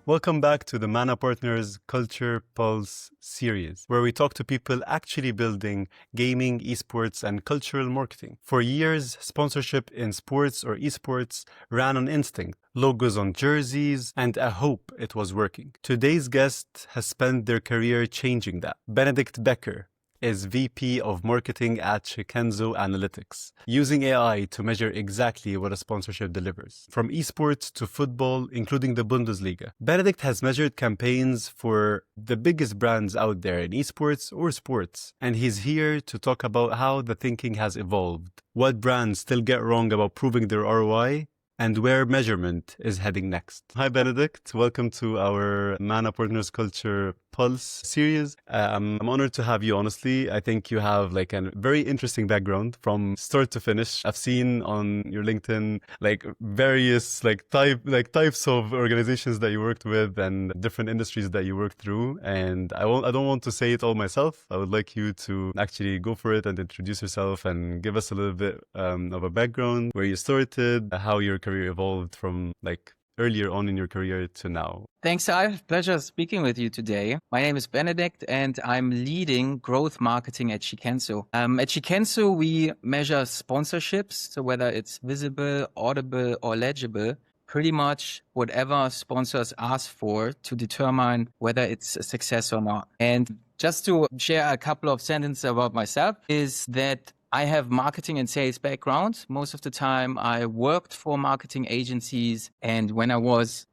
Welcome back to the Mana Partners Culture Pulse series, where we talk to people actually building gaming, esports, and cultural marketing. For years, sponsorship in sports or esports ran on instinct, logos on jerseys, and a hope it was working. Today's guest has spent their career changing that. Benedikt Becker is VP of Marketing at Shikenso Analytics, using AI to measure exactly what a sponsorship delivers. From esports to football, including the Bundesliga, Benedikt has measured campaigns for the biggest brands out there in esports or sports, and he's here to talk about how the thinking has evolved, what brands still get wrong about proving their ROI, and where measurement is heading next. Hi, Benedikt. Welcome to our Mana Partners Culture Pulse series. I'm honored to have you, honestly. I think you have like a very interesting background from start to finish. I've seen on your LinkedIn like various types of organizations that you worked with and different industries that you worked through. And I don't want to say it all myself. I would like you to actually go for it and introduce yourself and give us a little bit of a background, where you started, how your career evolved from like earlier on in your career to now. Thanks. I have pleasure speaking with you today. My name is Benedikt and I'm leading growth marketing at Shikenso. At Shikenso, we measure sponsorships. So whether it's visible, audible, or legible, pretty much whatever sponsors ask for to determine whether it's a success or not. And just to share a couple of sentences about myself is that I have marketing and sales background. Most of the time I worked for marketing agencies, and when I was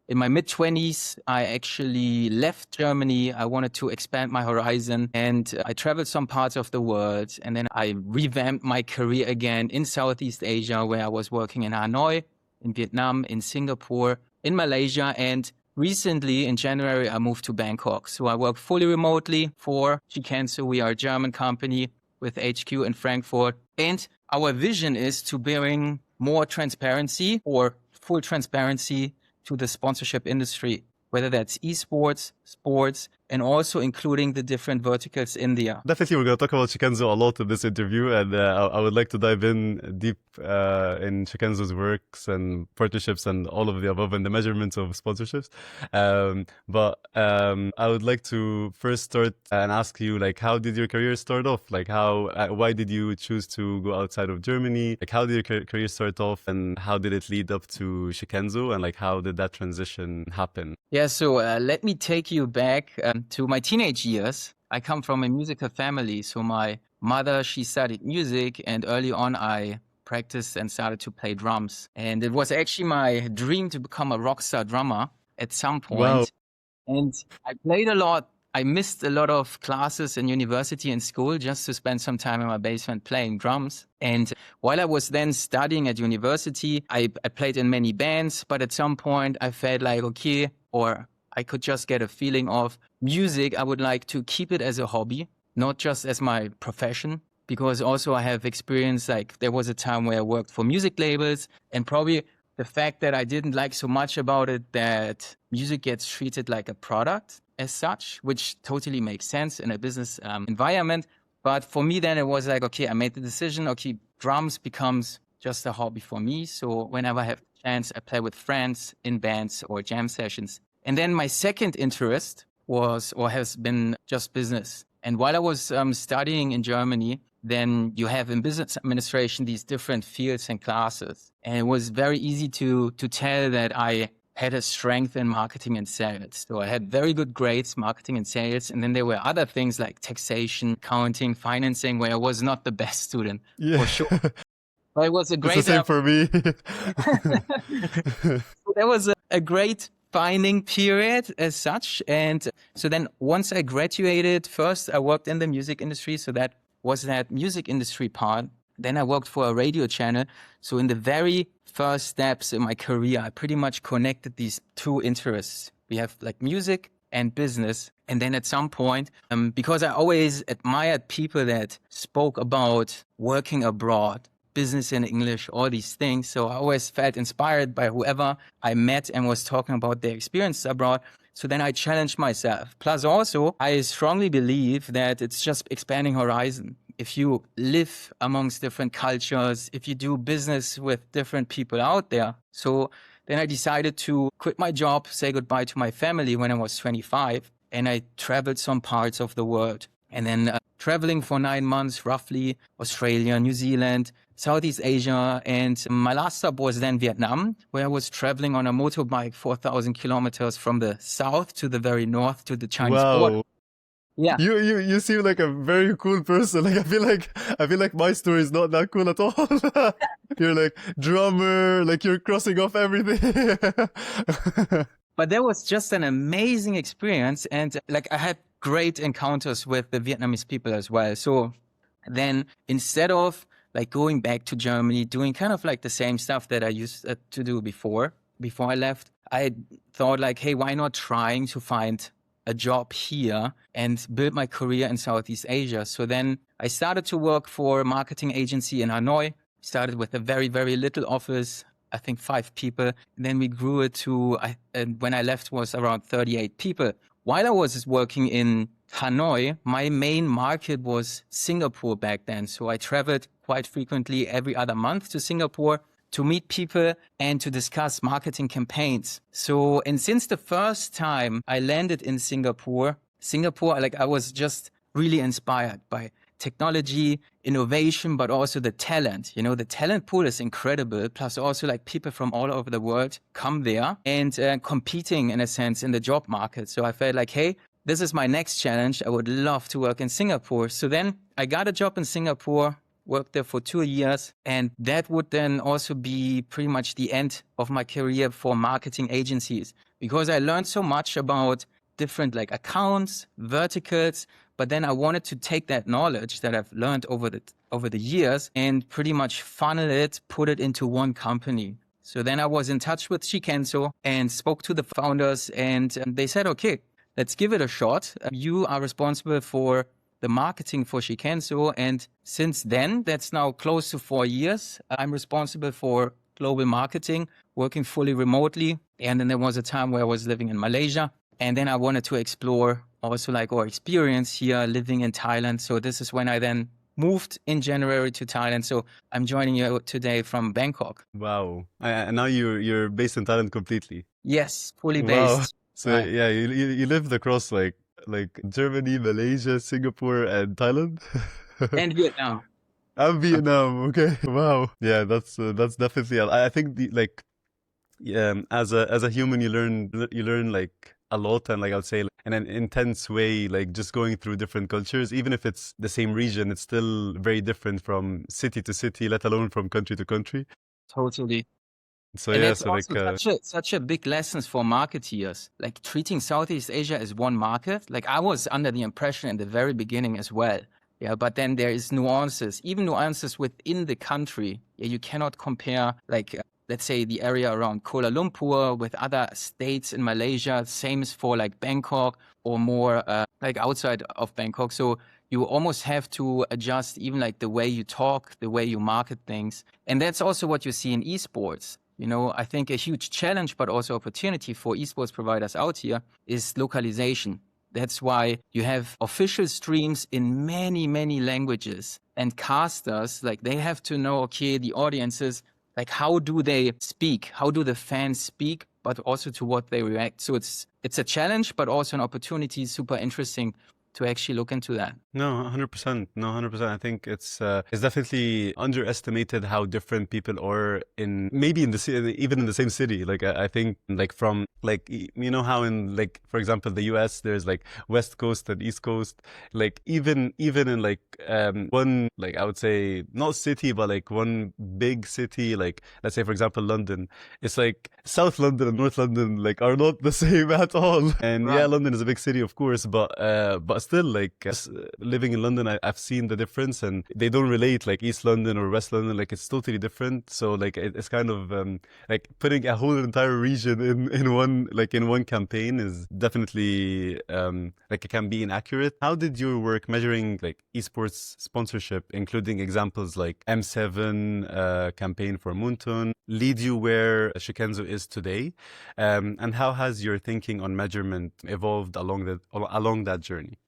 in my mid-20s, I actually left Germany. I wanted to expand my horizon, and I traveled some parts of the world, and then I revamped my career again in Southeast Asia, where I was working in Hanoi, in Vietnam, in Singapore, in Malaysia, and recently in January I moved to Bangkok. So I work fully remotely for Shikenso. We are a German company with HQ in Frankfurt. And our vision is to bring more transparency or full transparency to the sponsorship industry, whether that's esports, sports, and also including the different verticals in there. Definitely, we're going to talk about Shikenso a lot in this interview, and I would like to dive in deep in Shikenso's works and partnerships and all of the above and the measurements of sponsorships. But I would like to first start and ask you, like, how did your career start off? Like, why did you choose to go outside of Germany? Like, how did your career start off, and how did it lead up to Shikenso, and like, how did that transition happen? Yeah, so let me take you back to my teenage years. I come from a musical family. So my mother, she studied music, and early on I practiced and started to play drums. And it was actually my dream to become a Rockstar drummer at some point. Wow. And I played a lot. I missed a lot of classes in university and school just to spend some time in my basement playing drums. And while I was then studying at university, I played in many bands, but at some point I felt like, okay, or I could just get a feeling of music. I would like to keep it as a hobby, not just as my profession, because also I have experience, like there was a time where I worked for music labels, and probably the fact that I didn't like so much about it that music gets treated like a product as such, which totally makes sense in a business environment. But for me then it was like, okay, I made the decision, okay, drums becomes just a hobby for me. So whenever I have a chance, I play with friends in bands or jam sessions. And then my second interest was, or has been, just business. And while I was studying in Germany, then you have in business administration these different fields and classes. And it was very easy to tell that I had a strength in marketing and sales. So I had very good grades, marketing and sales. And then there were other things like taxation, accounting, financing, where I was not the best student, for sure. But it was a great... It's the same for me. So there was a great finding period as such. And so then once I graduated, first I worked in the music industry. So that was that music industry part. Then I worked for a radio channel. So in the very first steps in my career, I pretty much connected these two interests. We have like music and business. And then at some point, because I always admired people that spoke about working abroad, business in English, all these things. So I always felt inspired by whoever I met and was talking about their experience abroad. So then I challenged myself. Plus also, I strongly believe that it's just expanding horizon. If you live amongst different cultures, if you do business with different people out there. So Then I decided to quit my job, say goodbye to my family when I was 25, and I traveled some parts of the world. And then traveling for 9 months, roughly, Australia, New Zealand, Southeast Asia. And my last stop was then Vietnam, where I was traveling on a motorbike 4,000 kilometers from the south to the very north to the Chinese border. Wow. Yeah. You seem like a very cool person. Like I feel like my story is not that cool at all. You're like drummer, like you're crossing off everything. But that was just an amazing experience. And like I had great encounters with the Vietnamese people as well. So then instead of like going back to Germany, doing kind of like the same stuff that I used to do before I left, I thought like, hey, why not trying to find a job here and build my career in Southeast Asia? So then I started to work for a marketing agency in Hanoi, started with a very, very little office, I think 5 people. Then we grew it to, when I left was around 38 people. While I was working in Hanoi, my main market was Singapore back then. So I traveled quite frequently every other month to Singapore to meet people and to discuss marketing campaigns. So, and since the first time I landed in Singapore, like I was just really inspired by technology, innovation, but also the talent. You know, the talent pool is incredible. Plus also like people from all over the world come there and competing in a sense in the job market. So I felt like, hey, this is my next challenge. I would love to work in Singapore. So then I got a job in Singapore, worked there for 2 years. And that would then also be pretty much the end of my career for marketing agencies, because I learned so much about different like accounts, verticals, but then I wanted to take that knowledge that I've learned over the years and pretty much funnel it, put it into one company. So then I was in touch with Shikenso and spoke to the founders, and they said, okay, let's give it a shot. You are responsible for the marketing for Shikenso. And since then, that's now close to 4 years, I'm responsible for global marketing, working fully remotely. And then there was a time where I was living in Malaysia. And then I wanted to explore also like our experience here living in Thailand. So this is when I then moved in January to Thailand. So I'm joining you today from Bangkok. Wow. And now you're based in Thailand completely. Yes, fully Wow. based. So Right. yeah, you lived across like Germany, Malaysia, Singapore, and Thailand. And Vietnam. And Vietnam. Okay. Wow. Yeah, that's definitely. I think as a human, you learn like a lot, and like I'll say, like, in an intense way, like just going through different cultures, even if it's the same region, it's still very different from city to city, let alone from country to country. Totally. So And yeah, that's so like also such a big lessons for marketeers, like treating Southeast Asia as one market. Like I was under the impression in the very beginning as well. Yeah, but then there is nuances, even nuances within the country. Yeah, you cannot compare like, let's say the area around Kuala Lumpur with other states in Malaysia. Same is for like Bangkok or more like outside of Bangkok. So you almost have to adjust even like the way you talk, the way you market things. And that's also what you see in esports. You know, I think a huge challenge, but also opportunity for esports providers out here is localization. That's why you have official streams in many, many languages, and casters, like they have to know, okay, the audiences, like how do they speak? How do the fans speak? But also to what they react. So it's a challenge, but also an opportunity, super interesting to actually look into that. No, 100%. No, 100%. I think it's definitely underestimated how different people are in maybe in the city, even in the same city. Like I think like from like you know how in like for example the US there's like West Coast and East Coast. Like even in like one like I would say not city but like one big city, like let's say for example London. It's like South London and North London like are not the same at all. And yeah, Right. London is a big city of course, but still like living in London, I've seen the difference, and they don't relate like East London or West London. Like it's totally different. So like it's kind of like putting a whole entire region in one campaign is definitely like it can be inaccurate. How did your work measuring like esports sponsorship, including examples like M7 campaign for Moonton, lead you where Shikenso is today? And how has your thinking on measurement evolved along that journey?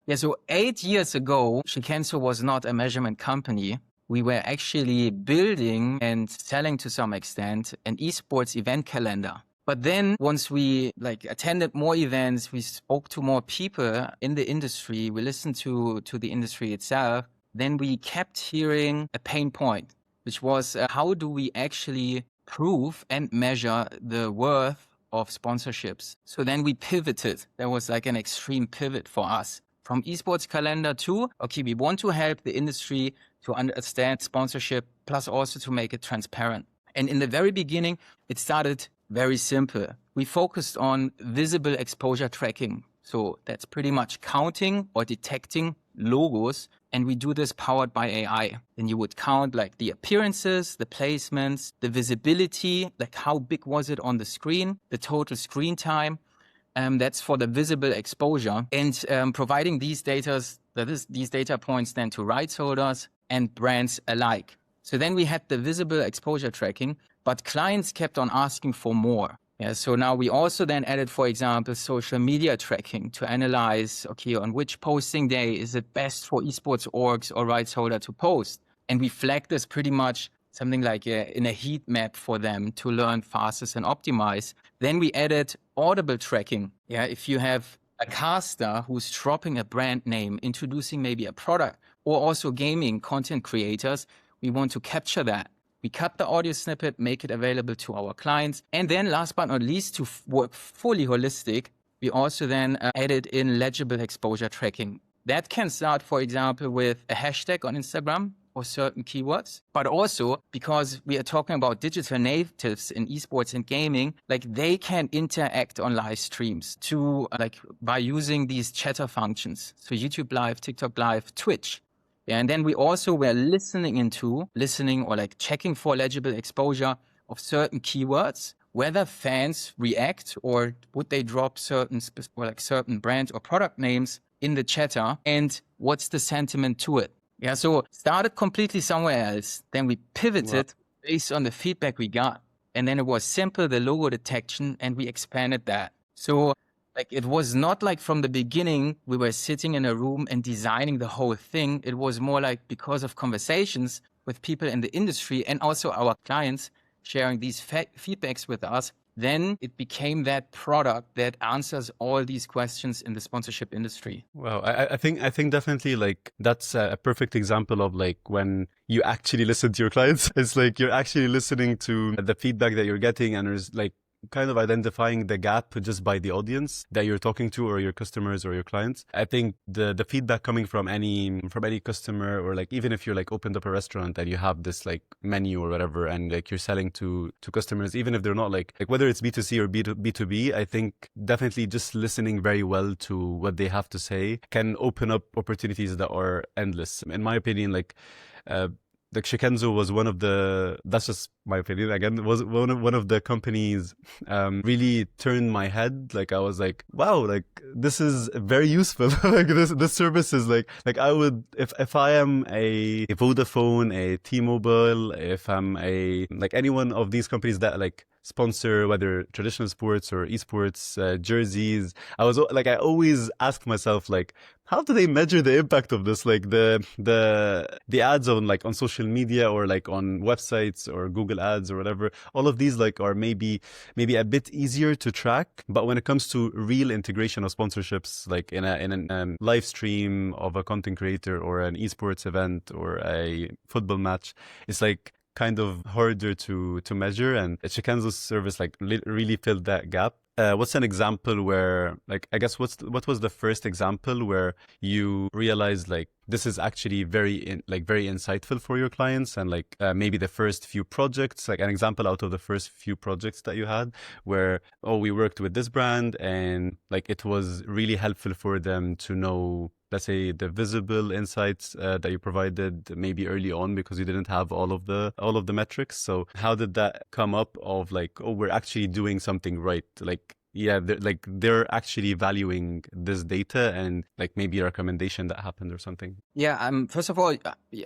Yeah, so 8 years ago, Shikenso was not a measurement company. we were actually building and selling to some extent an esports event calendar. But then once we attended more events, we spoke to more people in the industry, we listened to the industry itself, then we kept hearing a pain point, which was how do we actually prove and measure the worth of sponsorships? So then we pivoted. There was like an extreme pivot for us from esports calendar to, okay, we want to help the industry to understand sponsorship, plus also to make it transparent. And in the very beginning, it started very simple. We focused on visible exposure tracking. So that's pretty much counting or detecting logos. And we do this powered by AI. And you would count like the appearances, the placements, the visibility, like how big was it on the screen, the total screen time. That's for the visible exposure. And providing these data points then to rights holders and brands alike. So then we had the visible exposure tracking, but clients kept on asking for more. Yeah, so now we also then added, for example, social media tracking to analyze, okay, on which posting day is it best for esports orgs or rights holder to post? And we flagged this pretty much something like in a heat map for them to learn fastest and optimize. Then we added audible tracking. Yeah, if you have a caster who's dropping a brand name, introducing maybe a product, or also gaming content creators, we want to capture that. We cut the audio snippet, make it available to our clients. And then last but not least, to work fully holistic, we also then added in legible exposure tracking. That can start, for example, with a hashtag on Instagram or certain keywords, but also because we are talking about digital natives in esports and gaming, like they can interact on live streams by using these chatter functions. So YouTube Live, TikTok Live, Twitch. Yeah, and then we also were listening or like checking for legible exposure of certain keywords, whether fans react or would they drop certain brands or product names in the chatter, and what's the sentiment to it. Yeah, so started completely somewhere else. Then we pivoted based on the feedback we got. And then it was simple, the logo detection, and we expanded that. So like it was not like from the beginning, we were sitting in a room and designing the whole thing. It was more like because of conversations with people in the industry and also our clients sharing these feedbacks with us, then it became that product that answers all these questions in the sponsorship industry. Wow, I think definitely like that's a perfect example of like when you actually listen to your clients. It's like you're actually listening to the feedback that you're getting, and there's like kind of identifying the gap just by the audience that you're talking to, or your customers or your clients. I think the feedback coming from any customer, or like even if you're like opened up a restaurant and you have this like menu or whatever, and like you're selling to customers, even if they're not like whether it's B2C or B2B, I think definitely just listening very well to what they have to say can open up opportunities that are endless. In my opinion, like Shikenso was one of the, that's just my opinion again, was one of the companies really turned my head. Like I was like, wow, like this is very useful. Like this service is like I would, if I am a Vodafone, a T-Mobile, if I'm like any one of these companies that like sponsor whether traditional sports or esports jerseys, I always ask myself like, how do they measure the impact of this? Like the ads on social media or like on websites or Google ads or whatever, all of these like are maybe a bit easier to track. But when it comes to real integration of sponsorships, like in a live stream of a content creator or an esports event or a football match, it's like kind of harder to measure, and Shikenso's service like really filled that gap. What's an example where, like, I guess what was the first example where you realized like this is actually very insightful for your clients, and like maybe the first few projects, like an example out of the first few projects that you had where, oh, we worked with this brand and like it was really helpful for them to know, let's say, the visible insights that you provided maybe early on because you didn't have all of the metrics. So how did that come up of like, oh, we're actually doing something right? Like, yeah, they're actually valuing this data, and like maybe a recommendation that happened or something. Yeah, first of all,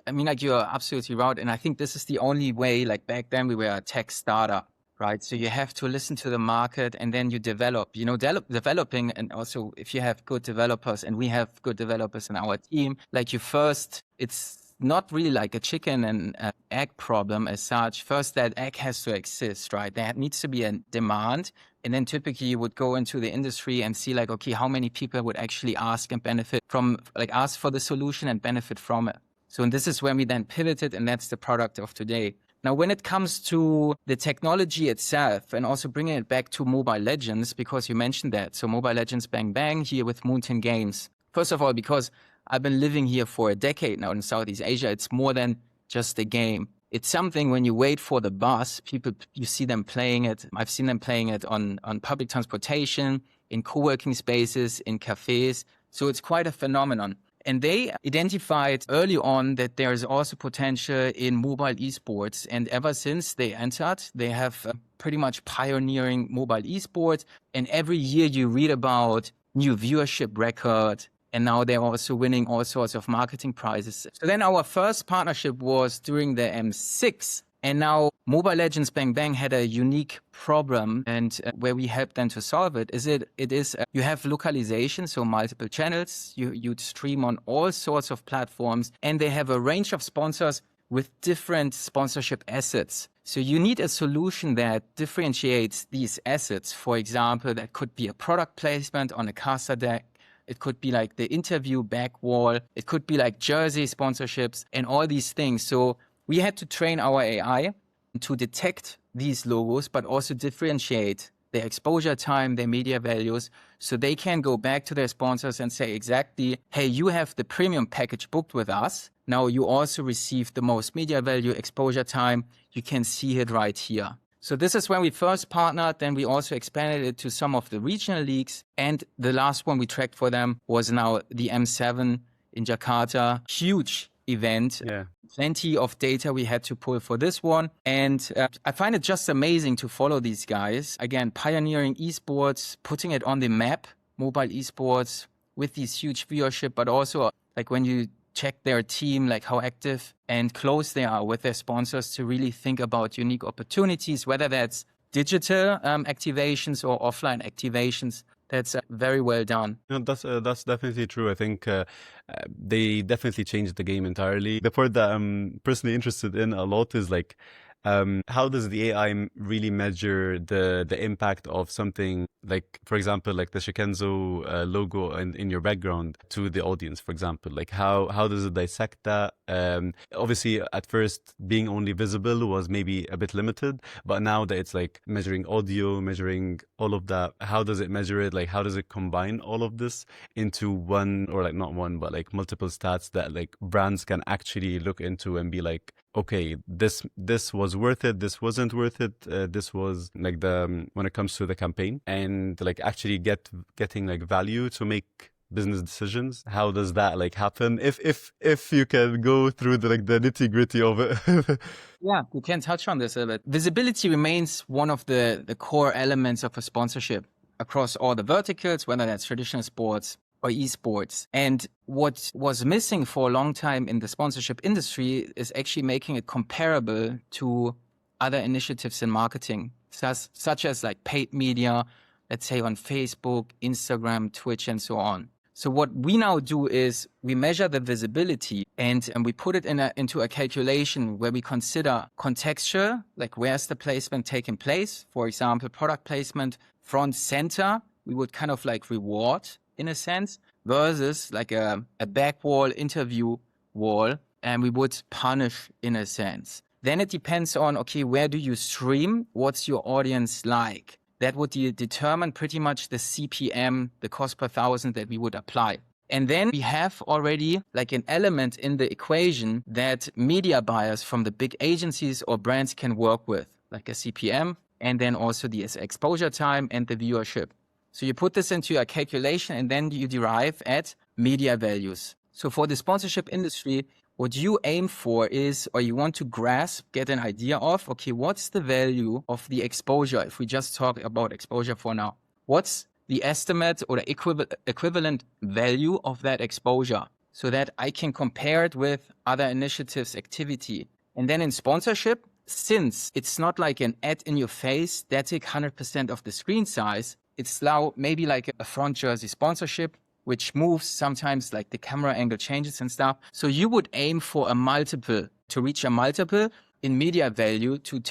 I mean, like, you're absolutely right. And I think this is the only way. Like back then we were a tech startup, right? So you have to listen to the market and then you develop, developing. And also if you have good developers, and we have good developers in our team, like it's not really like a chicken and egg problem as such. First, that egg has to exist, right? There needs to be a demand. And then typically you would go into the industry and see like, okay, how many people would actually ask and benefit from, like ask for the solution and benefit from it. So and this is when we then pivoted, and that's the product of today. Now, when it comes to the technology itself and also bringing it back to Mobile Legends, because you mentioned that. So Mobile Legends Bang Bang here with Moonton Games. First of all, because I've been living here for a decade now in Southeast Asia, it's more than just a game. It's something when you wait for the bus, people, you see them playing it. I've seen them playing it on public transportation, in co-working spaces, in cafes. So it's quite a phenomenon. And they identified early on that there is also potential in mobile esports. And ever since they entered, they have pretty much pioneering mobile esports. And every year you read about new viewership record. And now they're also winning all sorts of marketing prizes. So then our first partnership was during the M6. And now Mobile Legends Bang Bang had a unique problem, and where we helped them to solve it is you have localization, so multiple channels, you'd stream on all sorts of platforms, and they have a range of sponsors with different sponsorship assets. So you need a solution that differentiates these assets. For example, that could be a product placement on a caster deck. It could be like the interview back wall. It could be like jersey sponsorships and all these things. So we had to train our AI to detect these logos, but also differentiate their exposure time, their media values, so they can go back to their sponsors and say exactly, hey, you have the premium package booked with us. Now you also receive the most media value, exposure time. You can see it right here. So this is when we first partnered. Then we also expanded it to some of the regional leagues. And the last one we tracked for them was now the M7 in Jakarta. Huge event. Yeah. Plenty of data we had to pull for this one. And I find it just amazing to follow these guys. Again, pioneering esports, putting it on the map, mobile esports with these huge viewership, but also like when you check their team, like how active and close they are with their sponsors to really think about unique opportunities, whether that's digital activations or offline activations. That's very well done. No, that's definitely true. I think they definitely changed the game entirely. The part that I'm personally interested in a lot is like, how does the AI really measure the impact of something like, for example, like the Shikenso logo in your background to the audience, for example? Like how does it dissect that? Obviously, at first, being only visible was maybe a bit limited, but now that it's like measuring audio, measuring all of that, how does it measure it? Like how does it combine all of this into one, or like not one, but like multiple stats that like brands can actually look into and be like, okay, this was worth it, this wasn't worth it, this was like when it comes to the campaign, and like actually getting like value to make business decisions. How does that like happen? If you can go through the nitty-gritty of it. Yeah, we can touch on this a bit. Visibility remains one of the core elements of a sponsorship across all the verticals, whether that's traditional sports or esports. And what was missing for a long time in the sponsorship industry is actually making it comparable to other initiatives in marketing, such as like paid media, let's say on Facebook, Instagram, Twitch, and so on. So what we now do is we measure the visibility and we put it into a calculation where we consider contextual, like where's the placement taking place? For example, product placement front center, we would kind of like reward in a sense, versus like a back wall interview wall, and we would punish in a sense. Then it depends on, okay, where do you stream? What's your audience like? That would determine pretty much the CPM, the cost per thousand that we would apply. And then we have already like an element in the equation that media buyers from the big agencies or brands can work with, like a CPM, and then also the exposure time and the viewership. So you put this into a calculation and then you derive at media values. So for the sponsorship industry, what you aim for is, or you want to grasp, get an idea of, okay, what's the value of the exposure? If we just talk about exposure for now, what's the estimate or the equivalent value of that exposure so that I can compare it with other initiatives' activity? And then in sponsorship, since it's not like an ad in your face, static 100% of the screen size, it's now maybe like a front jersey sponsorship which moves sometimes, like the camera angle changes and stuff. So you would aim for a multiple, to reach a multiple in media value to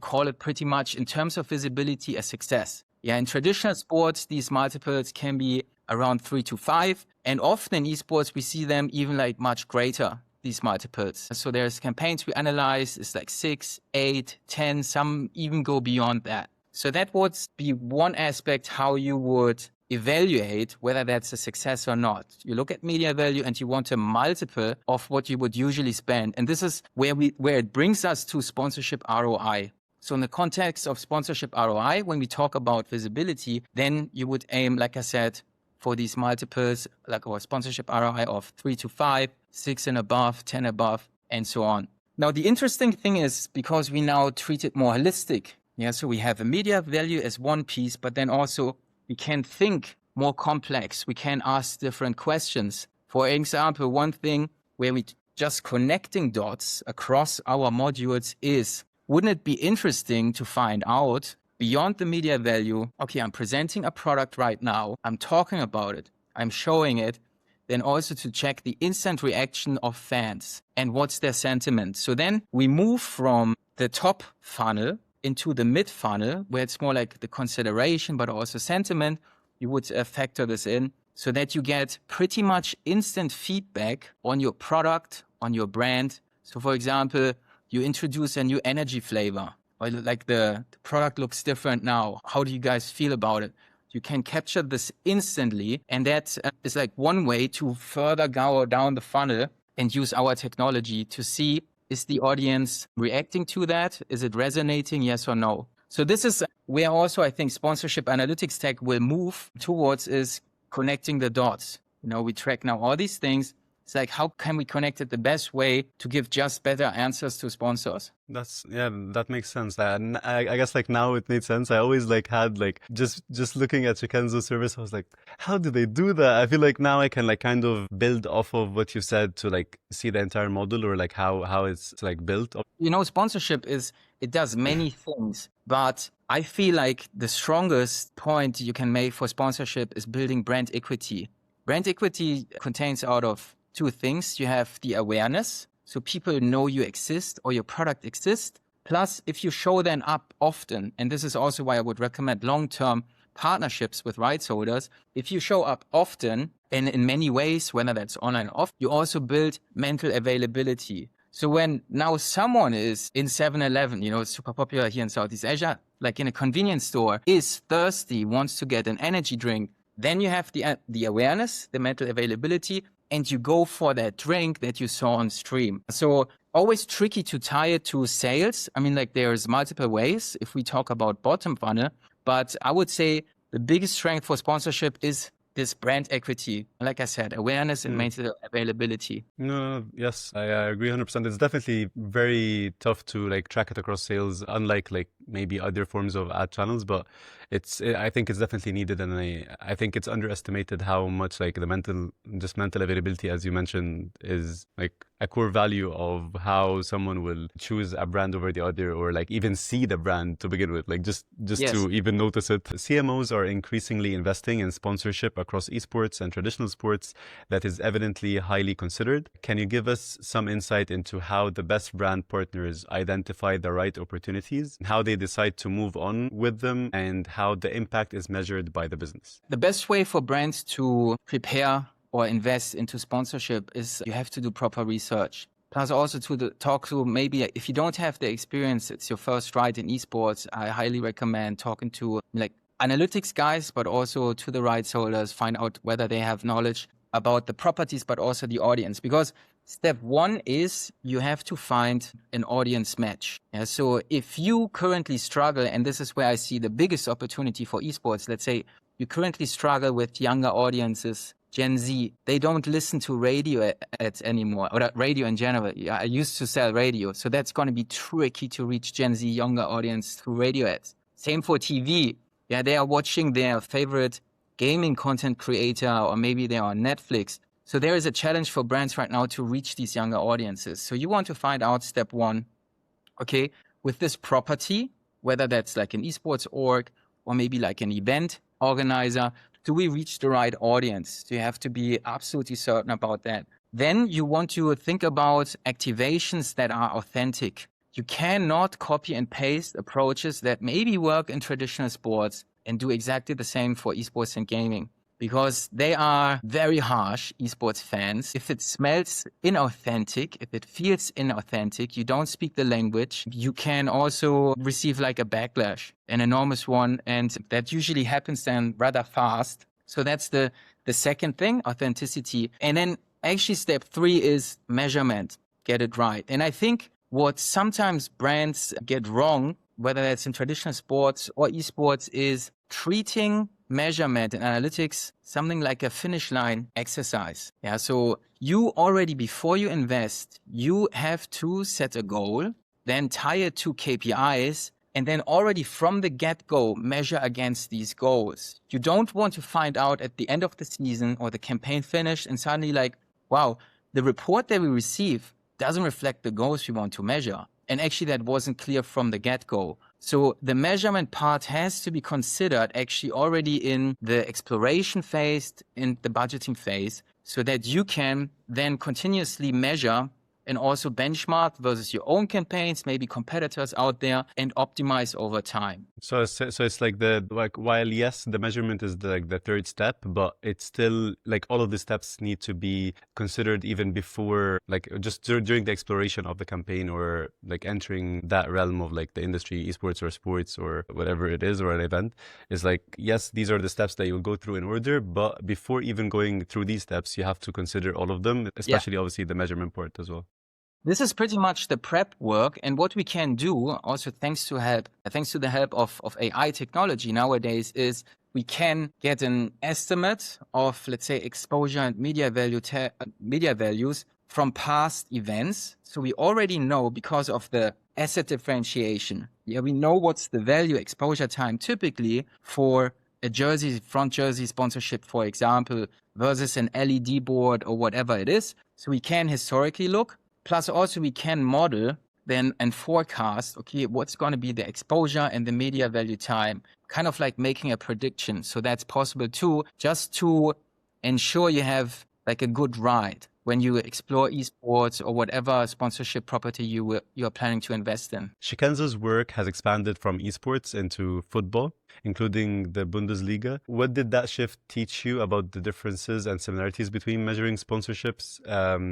call it pretty much in terms of visibility a success. Yeah, in traditional sports, these multiples can be around 3 to 5. And often in esports, we see them even like much greater, these multiples. So there's campaigns we analyze, it's like 6, 8, 10, some even go beyond that. So that would be one aspect how you would evaluate whether that's a success or not. You look at media value and you want a multiple of what you would usually spend. And this is where it brings us to sponsorship ROI. So in the context of sponsorship ROI, when we talk about visibility, then you would aim, like I said, for these multiples, like our sponsorship ROI of 3 to 5, 6 and above, 10 above, and so on. Now, the interesting thing is because we now treat it more holistic. Yeah, so we have a media value as one piece, but then also we can think more complex. We can ask different questions. For example, one thing where we just connecting dots across our modules is, wouldn't it be interesting to find out beyond the media value, okay, I'm presenting a product right now, I'm talking about it, I'm showing it, then also to check the instant reaction of fans and what's their sentiment. So then we move from the top funnel into the mid funnel, where it's more like the consideration, but also sentiment. You would factor this in so that you get pretty much instant feedback on your product, on your brand. So for example, you introduce a new energy flavor, or like the product looks different now. How do you guys feel about it? You can capture this instantly. And that is like one way to further go down the funnel and use our technology to see, is the audience reacting to that? Is it resonating? Yes or no? So this is where also I think sponsorship analytics tech will move towards, is connecting the dots. You know, we track now all these things. It's like, how can we connect it the best way to give just better answers to sponsors? That makes sense. And I guess like now it made sense. I always like had like just looking at Shikenso service, I was like, how do they do that? I feel like now I can like kind of build off of what you said to like see the entire model, or like how it's like built. You know, sponsorship it does many things, but I feel like the strongest point you can make for sponsorship is building brand equity. Brand equity contains out of two things. You have the awareness, so people know you exist or your product exists. Plus, if you show them up often, and this is also why I would recommend long-term partnerships with rights holders, if you show up often and in many ways, whether that's online or off, you also build mental availability. So when now someone is in 7-Eleven, you know, it's super popular here in Southeast Asia, like in a convenience store, is thirsty, wants to get an energy drink, then you have the awareness, the mental availability, and you go for that drink that you saw on stream. So always tricky to tie it to sales. I mean, like there's multiple ways if we talk about bottom funnel, but I would say the biggest strength for sponsorship is this brand equity. Like I said, awareness and mental availability. No, yes, I agree 100%. It's definitely very tough to like track it across sales, unlike like maybe other forms of ad channels, but I think it's definitely needed. And I think it's underestimated how much like the mental availability, as you mentioned, is like a core value of how someone will choose a brand over the other, or like even see the brand to begin with, like just Yes. to even notice it. CMOs are increasingly investing in sponsorship across esports and traditional sports that is evidently highly considered. Can you give us some insight into how the best brand partners identify the right opportunities, how they decide to move on with them, and how the impact is measured by the business? The best way for brands to prepare or invest into sponsorship is you have to do proper research. Plus also to talk to, maybe if you don't have the experience, it's your first ride in esports, I highly recommend talking to like analytics guys, but also to the rights holders, find out whether they have knowledge about the properties, but also the audience. Because step one is you have to find an audience match. Yeah, so if you currently struggle, and this is where I see the biggest opportunity for esports, let's say you currently struggle with younger audiences, Gen Z, they don't listen to radio ads anymore, or radio in general. I used to sell radio, so that's going to be tricky to reach Gen Z younger audience through radio ads. Same for TV. Yeah, they are watching their favorite gaming content creator, or maybe they're on Netflix. So there is a challenge for brands right now to reach these younger audiences. So you want to find out, step one, okay, with this property, whether that's like an esports org or maybe like an event organizer, Do we reach the right audience? So you have to be absolutely certain about that. Then you want to think about activations that are authentic. You cannot copy and paste approaches that maybe work in traditional sports and do exactly the same for esports and gaming, because they are very harsh, esports fans. If it smells inauthentic, if it feels inauthentic, you don't speak the language, you can also receive like a backlash, an enormous one. And that usually happens then rather fast. So that's the second thing, authenticity. And then actually step 3 is measurement. Get it right. And I think what sometimes brands get wrong, whether that's in traditional sports or esports, is treating measurement and analytics something like a finish line exercise. Yeah, so you already, before you invest, you have to set a goal, then tie it to KPIs, and then already from the get-go measure against these goals. You don't want to find out at the end of the season or the campaign finished and suddenly like, wow, the report that we receive doesn't reflect the goals we want to measure. And actually that wasn't clear from the get-go. So the measurement part has to be considered actually already in the exploration phase, in the budgeting phase, so that you can then continuously measure and also benchmark versus your own campaigns, maybe competitors out there, and optimize over time. So it's like while yes, the measurement is the third step, but it's still like all of the steps need to be considered even before, like just during the exploration of the campaign, or like entering that realm of like the industry, esports or sports or whatever it is, or an event. Is like, yes, these are the steps that you'll go through in order, but before even going through these steps, you have to consider all of them, especially obviously the measurement part as well. This is pretty much the prep work, and what we can do, also thanks to the help of AI technology nowadays, is we can get an estimate of, let's say, exposure and media values from past events. So we already know, because of the asset differentiation, we know what's the value exposure time typically for a front jersey sponsorship, for example, versus an LED board or whatever it is. So we can historically look. Plus also we can model then and forecast, okay, what's going to be the exposure and the media value time, kind of like making a prediction. So that's possible too, just to ensure you have like a good ride when you explore esports or whatever sponsorship property you are planning to invest in. Shikenso's work has expanded from esports into football, including the Bundesliga. What did that shift teach you about the differences and similarities between measuring sponsorships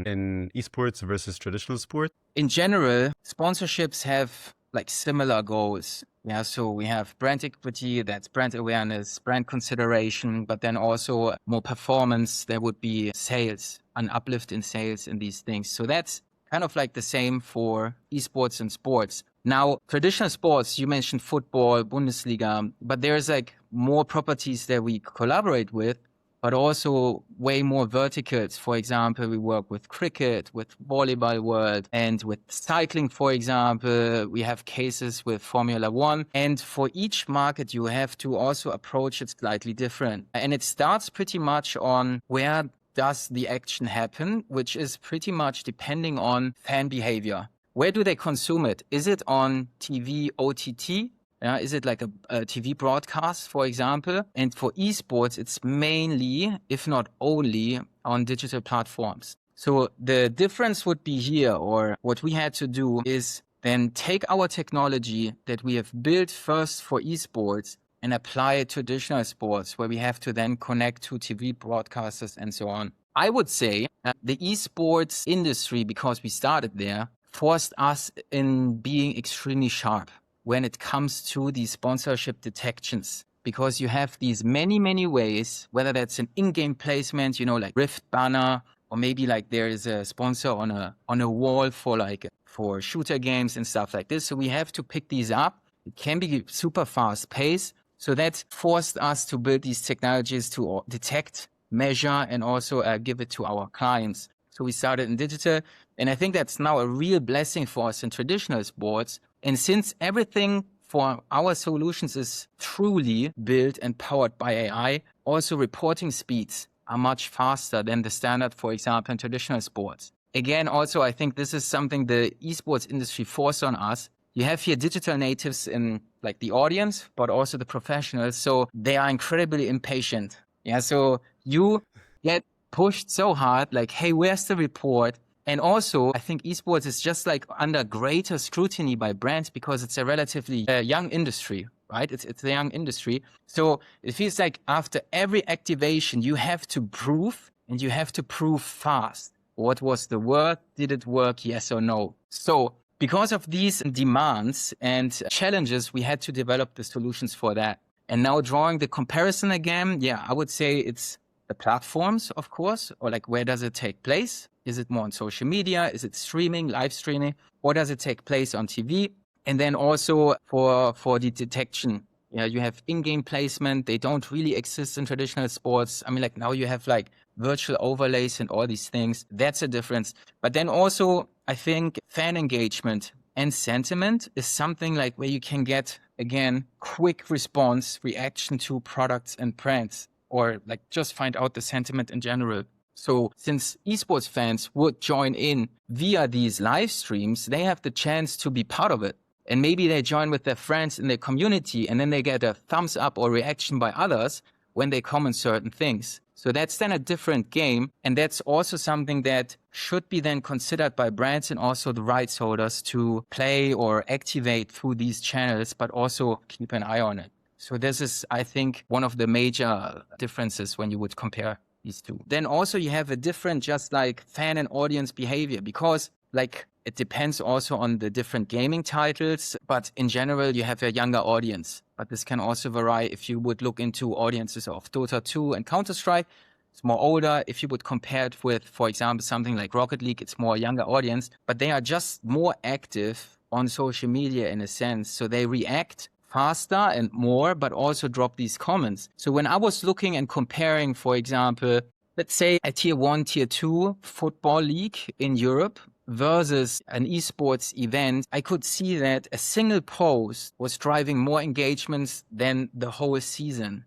in esports versus traditional sport? In general, sponsorships have like similar goals. Yeah, so we have brand equity, that's brand awareness, brand consideration, but then also more performance. There would be sales, an uplift in sales and these things. So that's kind of like the same for esports and sports. Now, traditional sports, you mentioned football, Bundesliga, but there's like more properties that we collaborate with, but also way more verticals. For example, we work with cricket, with volleyball world, and with cycling, for example. We have cases with Formula One. And for each market, you have to also approach it slightly different. And it starts pretty much on where does the action happen, which is pretty much depending on fan behavior. Where do they consume it? Is it on TV, OTT? Is it like a TV broadcast, for example? And for esports, it's mainly, if not only, on digital platforms. So the difference would be here, or what we had to do is then take our technology that we have built first for esports and apply it to traditional sports, where we have to then connect to TV broadcasters and so on. I would say the esports industry, because we started there, forced us in being extremely sharp when it comes to these sponsorship detections, because you have these many, many ways, whether that's an in-game placement, like Rift banner, or maybe like there is a sponsor on a wall for shooter games and stuff like this. So we have to pick these up. It can be super fast paced. So that forced us to build these technologies to detect, measure, and also give it to our clients. So we started in digital, and I think that's now a real blessing for us in traditional sports. And since everything for our solutions is truly built and powered by AI, also reporting speeds are much faster than the standard, for example, in traditional sports. Again, also, I think this is something the esports industry forced on us. You have here digital natives in like the audience, but also the professionals. So they are incredibly impatient. Yeah, so you get pushed so hard, like, hey, where's the report? And also, I think esports is just like under greater scrutiny by brands because it's a relatively young industry, right? It's a young industry. So it feels like after every activation, you have to prove, and you have to prove fast. What was the word? Did it work? Yes or no? So because of these demands and challenges, we had to develop the solutions for that. And now drawing the comparison again, yeah, I would say it's the platforms, of course, or like where does it take place? Is it more on social media? Is it streaming, live streaming? Or does it take place on TV? And then also for the detection, yeah, you have in-game placement. They don't really exist in traditional sports. I mean, like now you have like virtual overlays and all these things. That's a difference. But then also, I think fan engagement and sentiment is something like where you can get, again, quick response, reaction to products and brands, or like just find out the sentiment in general. So since esports fans would join in via these live streams, they have the chance to be part of it. And maybe they join with their friends in their community, and then they get a thumbs up or reaction by others when they comment certain things. So that's then a different game. And that's also something that should be then considered by brands and also the rights holders to play or activate through these channels, but also keep an eye on it. So this is, I think, one of the major differences when you would compare these two. Then also you have a different just like fan and audience behavior, because like it depends also on the different gaming titles, but in general you have a younger audience. But this can also vary if you would look into audiences of Dota 2 and Counter-Strike. It's more older. If you would compare it with, for example, something like Rocket League, it's more a younger audience, but they are just more active on social media in a sense. So they react faster and more, but also drop these comments. So when I was looking and comparing, for example, let's say a tier 1, tier 2 football league in Europe versus an esports event, I could see that a single post was driving more engagements than the whole season.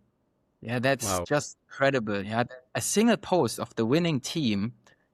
Yeah, that's just incredible. Yeah, a single post of the winning team,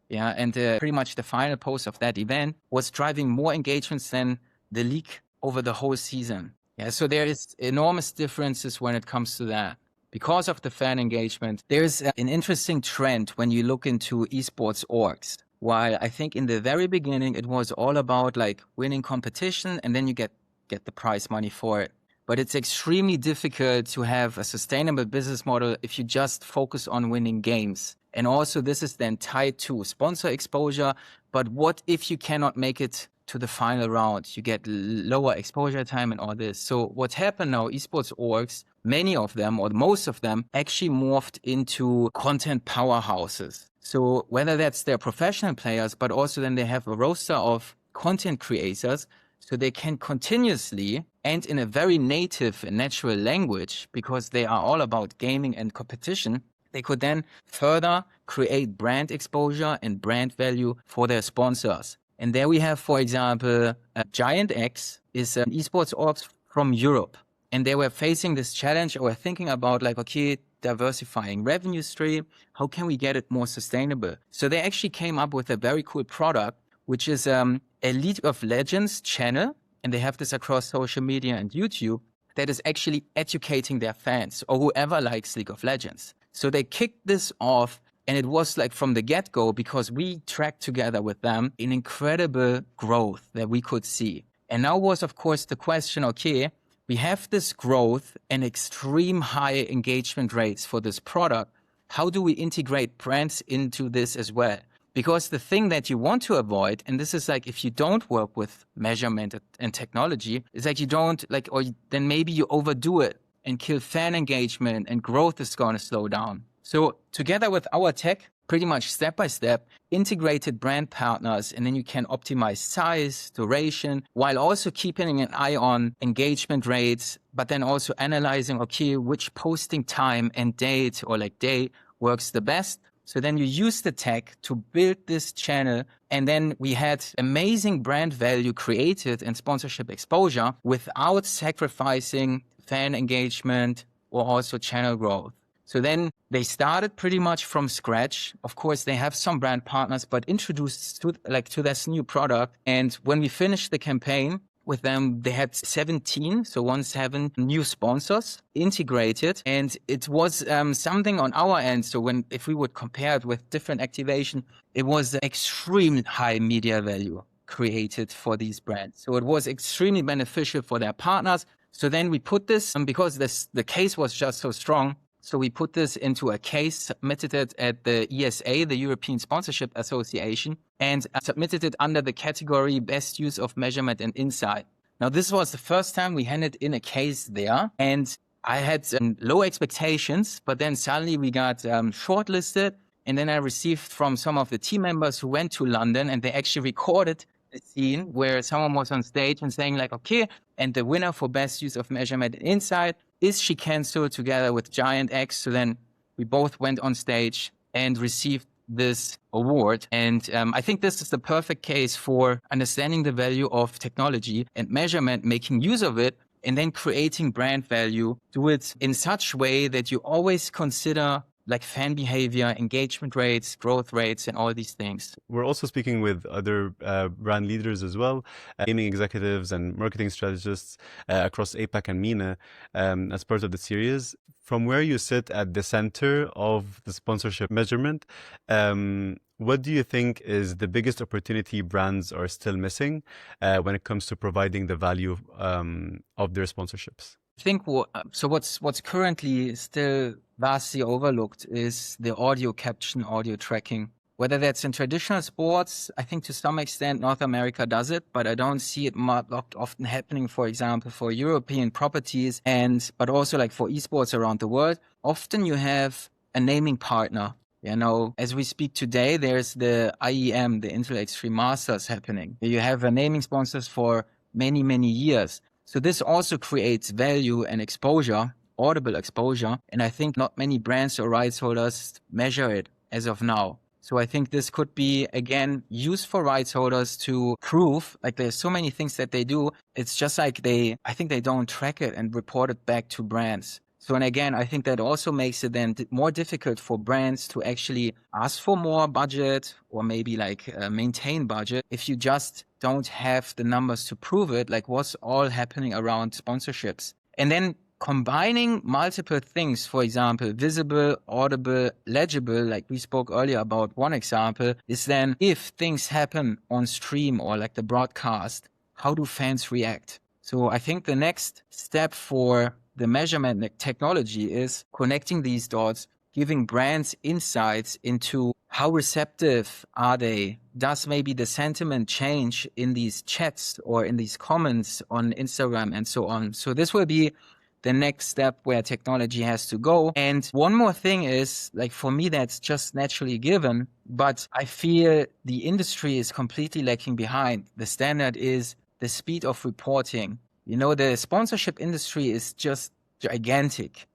yeah, and pretty much the final post of that event was driving more engagements than the league over the whole season. Yeah, so there is enormous differences when it comes to that. Because of the fan engagement, there's an interesting trend when you look into esports orgs. While I think in the very beginning, it was all about like winning competition and then you get the prize money for it. But it's extremely difficult to have a sustainable business model if you just focus on winning games. And also this is then tied to sponsor exposure. But what if you cannot make it to the final round? You get lower exposure time and all this. So what happened now, esports orgs, many of them or most of them actually morphed into content powerhouses. So whether that's their professional players, but also then they have a roster of content creators, so they can continuously and in a very native and natural language, because they are all about gaming and competition, they could then further create brand exposure and brand value for their sponsors. And there we have, for example, GiantX is an esports org from Europe. And they were facing this challenge or were thinking about like, okay, diversifying revenue stream. How can we get it more sustainable? So they actually came up with a very cool product, which is a League of Legends channel. And they have this across social media and YouTube that is actually educating their fans or whoever likes League of Legends. So they kicked this off. And it was like from the get-go, because we tracked together with them an incredible growth that we could see. And now was, of course, the question, okay, we have this growth and extreme high engagement rates for this product. How do we integrate brands into this as well? Because the thing that you want to avoid, and this is like if you don't work with measurement and technology, is like you don't like, or then maybe you overdo it and kill fan engagement and growth is going to slow down. So together with our tech, pretty much step by step, integrated brand partners, and then you can optimize size, duration, while also keeping an eye on engagement rates, but then also analyzing, okay, which posting time and date or like day works the best. So then you use the tech to build this channel. And then we had amazing brand value created and sponsorship exposure without sacrificing fan engagement or also channel growth. So then they started pretty much from scratch. Of course, they have some brand partners, but introduced to this new product. And when we finished the campaign, with them. They had 17, so 17 new sponsors integrated. And it was something on our end. So if we would compare it with different activation, it was extremely high media value created for these brands. So it was extremely beneficial for their partners. So then we put this, because the case was just so strong, so we put this into a case, submitted it at the ESA, the European Sponsorship Association, and submitted it under the category Best Use of Measurement and Insight. Now, this was the first time we handed in a case there, and I had low expectations, but then suddenly we got shortlisted. And then I received from some of the team members who went to London, and they actually recorded a scene where someone was on stage and saying like, okay, and the winner for Best Use of Measurement and Insight is Shikenso together with GiantX. So then we both went on stage and received this award. And I think this is the perfect case for understanding the value of technology and measurement, making use of it, and then creating brand value. Do it in such way that you always consider like fan behavior, engagement rates, growth rates, and all these things. We're also speaking with other brand leaders as well, gaming executives and marketing strategists across APAC and MENA as part of the series. From where you sit at the center of the sponsorship measurement, what do you think is the biggest opportunity brands are still missing when it comes to providing the value of their sponsorships? I think what's currently still vastly overlooked is the audio caption, audio tracking. Whether that's in traditional sports, I think to some extent North America does it, but I don't see it often happening, for example, for European properties but also like for esports around the world. Often you have a naming partner. You know, as we speak today, there's the IEM, the Intel Extreme Masters happening. You have a naming sponsors for many, many years. So this also creates value and exposure, audible exposure. And I think not many brands or rights holders measure it as of now. So I think this could be, again, used for rights holders to prove, like there's so many things that they do. It's just like I think they don't track it and report it back to brands. So, and again, I think that also makes it then more difficult for brands to actually ask for more budget or maybe like maintain budget if you just don't have the numbers to prove it, like what's all happening around sponsorships. And then combining multiple things, for example, visible, audible, legible, like we spoke earlier about one example, is then if things happen on stream or like the broadcast, how do fans react? So I think the next step for the measurement technology is connecting these dots, giving brands insights into how receptive are they? Does maybe the sentiment change in these chats or in these comments on Instagram and so on? So this will be the next step where technology has to go. And one more thing is, like for me, that's just naturally given, but I feel the industry is completely lacking behind. The standard is the speed of reporting. You know, the sponsorship industry is just gigantic.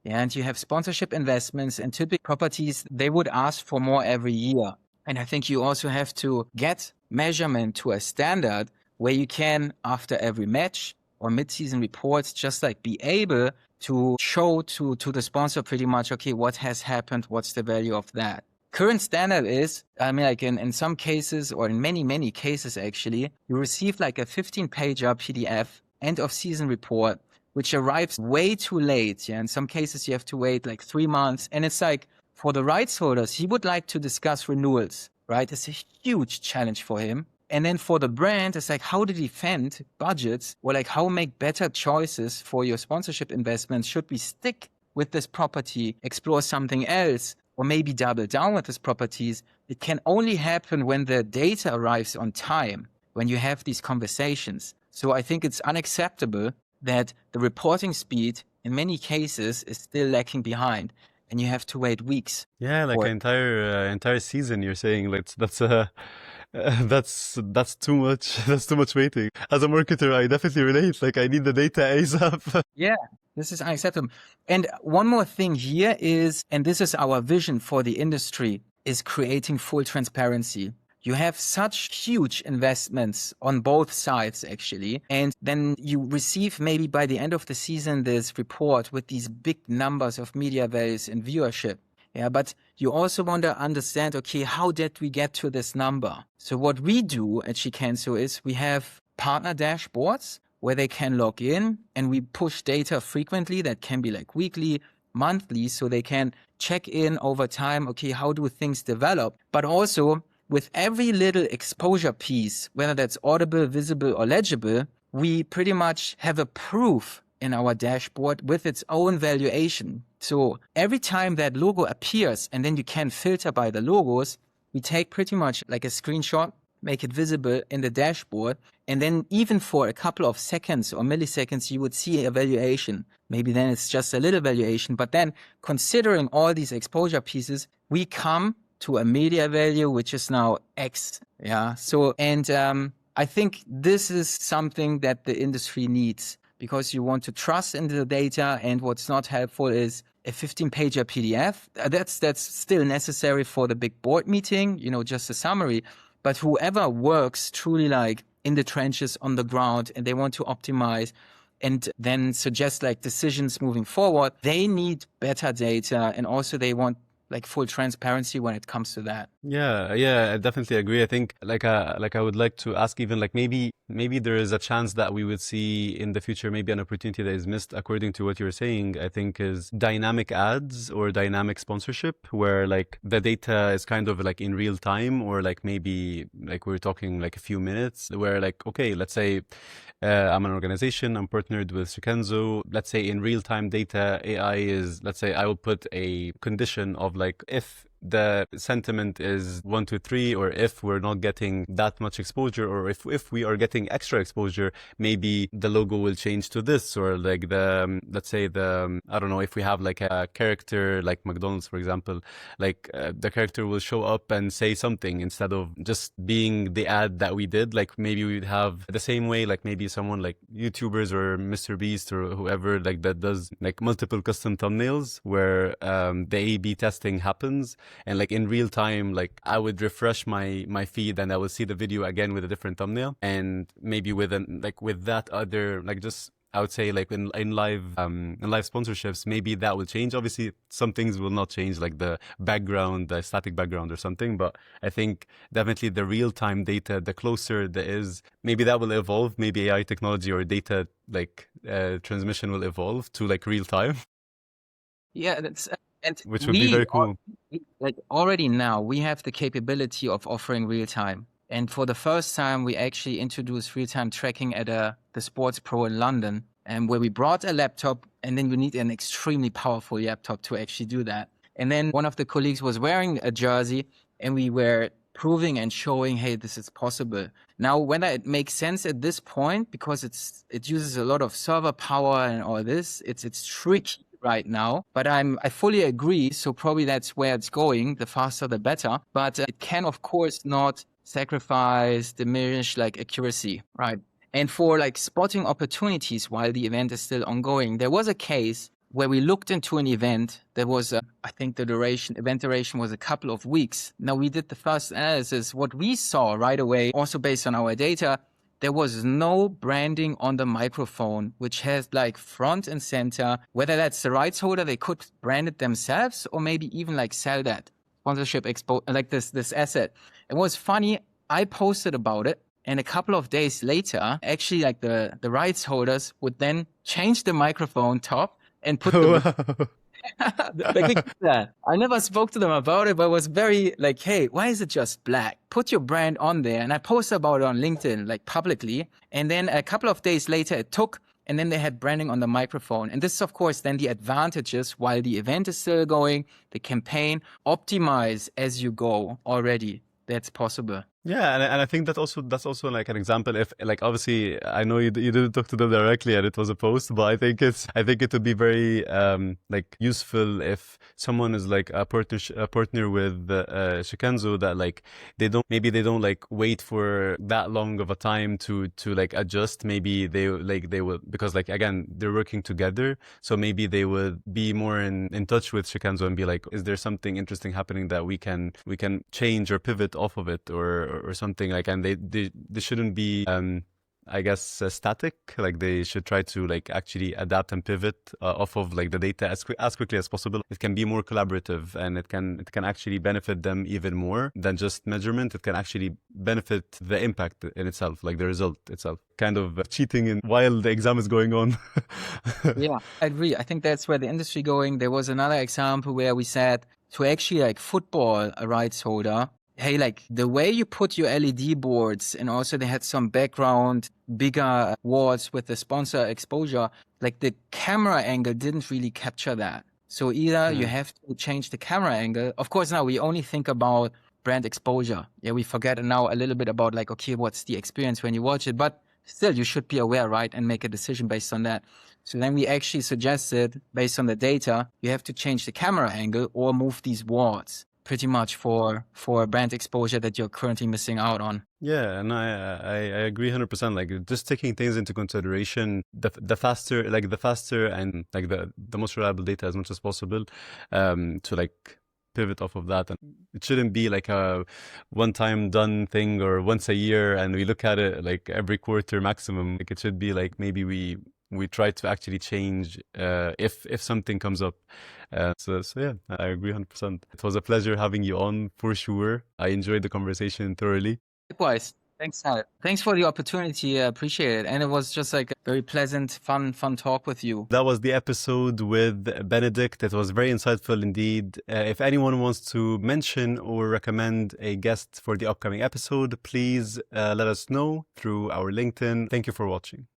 And you have sponsorship investments and typical properties, they would ask for more every year. And I think you also have to get measurement to a standard where you can, after every match or mid-season reports, just like be able to show to the sponsor pretty much, okay, what has happened, what's the value of that. Current standard is, I mean, like in some cases or in many, many cases actually, you receive like a 15-pager PDF end of season report, which arrives way too late. Yeah, in some cases you have to wait like 3 months. And it's like for the rights holders, he would like to discuss renewals, right? It's a huge challenge for him. And then for the brand, it's like how to defend budgets or like how make better choices for your sponsorship investments. Should we stick with this property, explore something else, or maybe double down with these properties? It can only happen when the data arrives on time, when you have these conversations. So I think it's unacceptable that the reporting speed in many cases is still lacking behind and you have to wait weeks. Yeah, like an entire season, you're saying like that's too much. That's too much waiting. As a marketer, I definitely relate. Like I need the data ASAP. Yeah, this is unacceptable. And one more thing here is, and this is our vision for the industry, is creating full transparency. You have such huge investments on both sides, actually. And then you receive maybe by the end of the season this report with these big numbers of media values and viewership. Yeah, but you also want to understand, okay, how did we get to this number? So what we do at Shikenso is we have partner dashboards where they can log in, and we push data frequently that can be like weekly, monthly, so they can check in over time. Okay, how do things develop? But also with every little exposure piece, whether that's audible, visible, or legible, we pretty much have a proof in our dashboard with its own valuation. So every time that logo appears, and then you can filter by the logos, we take pretty much like a screenshot, make it visible in the dashboard, and then even for a couple of seconds or milliseconds, you would see a valuation. Maybe then it's just a little valuation, but then considering all these exposure pieces, we come to a media value, which is now X. Yeah. So, and I think this is something that the industry needs, because you want to trust in the data, and what's not helpful is a 15-pager PDF. That's still necessary for the big board meeting, just a summary. But whoever works truly like in the trenches on the ground, and they want to optimize and then suggest like decisions moving forward, they need better data, and also they want like full transparency when it comes to that. Yeah, I definitely agree. I think like I would like to ask, even like maybe there is a chance that we would see in the future maybe an opportunity that is missed, according to what you're saying, I think, is dynamic ads or dynamic sponsorship, where like the data is kind of like in real time, or like maybe like we're talking like a few minutes, where like, okay, let's say I'm an organization, I'm partnered with Shikenso. Let's say in real time data, AI is, let's say I will put a condition of like, if the sentiment is 1, 2, 3, or if we're not getting that much exposure, or if we are getting extra exposure, maybe the logo will change to this, or like the let's say the I don't know, if we have like a character like McDonald's, for example, like the character will show up and say something instead of just being the ad that we did. Like maybe we'd have the same way, like maybe someone like YouTubers or Mr. Beast or whoever like that does like multiple custom thumbnails, where the A/B testing happens. And like in real time, like I would refresh my feed, and I will see the video again with a different thumbnail. And maybe with that other, like, just I would say like in live sponsorships, maybe that will change. Obviously some things will not change, like the background, the static background or something, but I think definitely the real time data, the closer there is, maybe that will evolve. Maybe AI technology or data like transmission will evolve to like real time. Yeah, that's and which would be very cool. Like already now we have the capability of offering real time. And for the first time, we actually introduced real time tracking at the Sports Pro in London, and where we brought a laptop, and then you need an extremely powerful laptop to actually do that. And then one of the colleagues was wearing a jersey, and we were proving and showing, hey, this is possible. Now, whether it makes sense at this point, because it uses a lot of server power and all this, it's tricky right now, but I fully agree. So probably that's where it's going. The faster, the better. But it can, of course, not sacrifice, diminish like accuracy, right? And for like spotting opportunities while the event is still ongoing, there was a case where we looked into an event that was, I think the event duration was a couple of weeks. Now we did the first analysis. What we saw right away, also based on our data, there was no branding on the microphone, which has like front and center, whether that's the rights holder, they could brand it themselves, or maybe even like sell that sponsorship like this asset. It was funny. I posted about it, and a couple of days later, actually like the rights holders would then change the microphone top and put the like that. I never spoke to them about it, but it was very like, hey, why is it just black? Put your brand on there. And I posted about it on LinkedIn, like publicly. And then a couple of days later it took, and then they had branding on the microphone. And this is, of course, then the advantages while the event is still going, the campaign, optimize as you go already. That's possible. Yeah, and I think that's also like an example. If like, obviously I know you didn't talk to them directly and it was a post, but I think it would be very like useful if someone is like a partner with Shikenso, that like they don't like wait for that long of a time to like adjust. Maybe they will, because like again they're working together, so maybe they would be more in touch with Shikenso and be like, is there something interesting happening that we can change or pivot off of it, or something like, and they shouldn't be I guess, static. Like they should try to like actually adapt and pivot off of like the data as quickly as possible. It can be more collaborative, and it can actually benefit them even more than just measurement. It can actually benefit the impact in itself, like the result itself. Kind of cheating in while the exam is going on. Yeah, I agree. I think that's where the industry going. There was another example where we said to actually like football a rights holder, hey, like the way you put your LED boards, and also they had some background, bigger walls with the sponsor exposure, like the camera angle didn't really capture that. So either you have to change the camera angle. Of course, now we only think about brand exposure. Yeah, we forget now a little bit about like, okay, what's the experience when you watch it? But still, you should be aware, right? And make a decision based on that. So then we actually suggested, based on the data, you have to change the camera angle or move these walls pretty much for brand exposure that you're currently missing out on. Yeah, and I agree 100%. Like just taking things into consideration, the faster and like the most reliable data as much as possible, to like pivot off of that. And it shouldn't be like a one-time done thing or once a year and we look at it like every quarter maximum. Like it should be like maybe we try to actually change if something comes up. So yeah, I agree 100%. It was a pleasure having you on for sure. I enjoyed the conversation thoroughly. Likewise. Thanks, Hal. Thanks for the opportunity. I appreciate it. And it was just like a very pleasant, fun talk with you. That was the episode with Benedikt. It was very insightful indeed. If anyone wants to mention or recommend a guest for the upcoming episode, please let us know through our LinkedIn. Thank you for watching.